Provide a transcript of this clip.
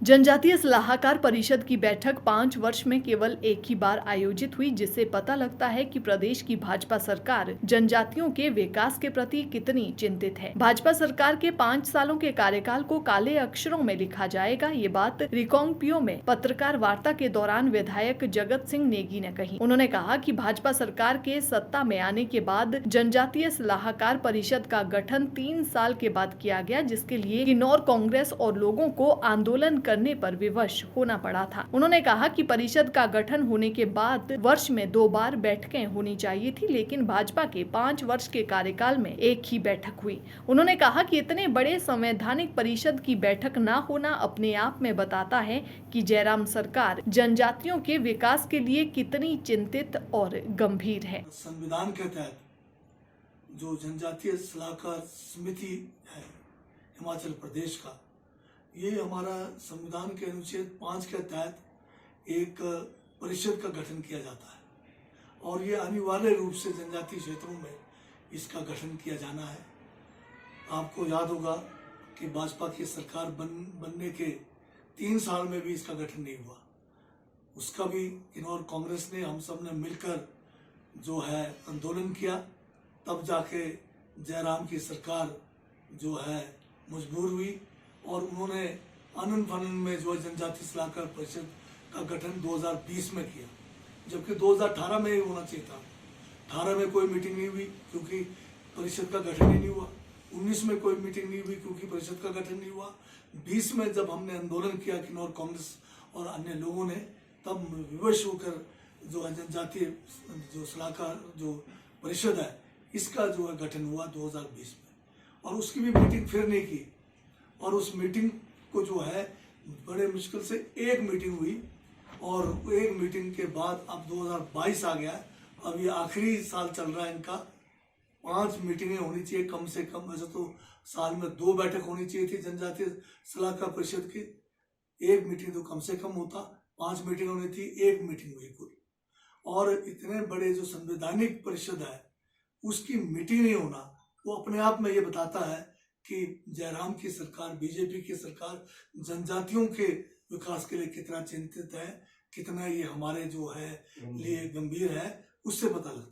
जनजातीय सलाहकार परिषद की बैठक 5 वर्ष में केवल एक ही बार आयोजित हुई, जिससे पता लगता है कि प्रदेश की भाजपा सरकार जनजातियों के विकास के प्रति कितनी चिंतित है। भाजपा सरकार के 5 सालों के कार्यकाल को काले अक्षरों में लिखा जाएगा, ये बात रिकांगपिओ में पत्रकार वार्ता के दौरान विधायक जगत सिंह नेगी ने कही। उन्होंने कहा कि भाजपा सरकार के सत्ता में आने के बाद जनजातीय सलाहकार परिषद का गठन 3 साल के बाद किया गया, जिसके लिए किन्नौर कांग्रेस और लोगों को आंदोलन करने पर विवश होना पड़ा था। उन्होंने कहा कि परिषद का गठन होने के बाद वर्ष में 2 बार बैठकें होनी चाहिए थी, लेकिन भाजपा के 5 वर्ष के कार्यकाल में एक ही बैठक हुई। उन्होंने कहा कि इतने बड़े संवैधानिक परिषद की बैठक न होना अपने आप में बताता है कि जयराम सरकार जनजातियों के विकास के लिए कितनी चिंतित और गंभीर है। संविधान के तहत जो जनजातीय सलाहकार समिति है हिमाचल प्रदेश का, ये हमारा संविधान के अनुच्छेद 5 के तहत एक परिषद का गठन किया जाता है और ये अनिवार्य रूप से जनजातीय क्षेत्रों में इसका गठन किया जाना है। आपको याद होगा कि भाजपा की सरकार बनने के 3 साल में भी इसका गठन नहीं हुआ। उसका भी किन्नौर कांग्रेस ने, हम सब ने मिलकर जो है आंदोलन किया, तब जाके जयराम की सरकार जो है मजबूर हुई और उन्होंने आनन फानन में जो जनजातीय सलाहकार परिषद का गठन 2020 में किया, जबकि 2018 में ही होना चाहिए था। 18 में कोई मीटिंग नहीं हुई क्योंकि परिषद का गठन ही नहीं हुआ। 19 में कोई मीटिंग नहीं हुई क्योंकि परिषद का गठन नहीं हुआ। 20 में जब हमने आंदोलन किया किन्नौर कांग्रेस और अन्य लोगों ने, तब विवश होकर जो जनजातीय जो सलाहकार जो परिषद है इसका जो है गठन हुआ 2020 में, और उसकी भी मीटिंग फिर नहीं की। और उस मीटिंग को जो है बड़े मुश्किल से एक मीटिंग हुई और एक मीटिंग के बाद अब 2022 आ गया। अब ये आखिरी साल चल रहा है इनका। 5 मीटिंगें होनी चाहिए कम से कम। वैसे तो साल में 2 बैठक होनी चाहिए थी जनजातीय सलाहकार परिषद की, एक मीटिंग तो कम से कम होता। 5 मीटिंग होनी थी, एक मीटिंग हुई कुल। और इतने बड़े जो संवैधानिक परिषद है उसकी मीटिंग नहीं होना, वो अपने आप में ये बताता है कि जयराम की सरकार, बीजेपी की सरकार जनजातियों के विकास के लिए कितना चिंतित है, कितना ये हमारे जो है लिए गंभीर है, उससे पता लगता है।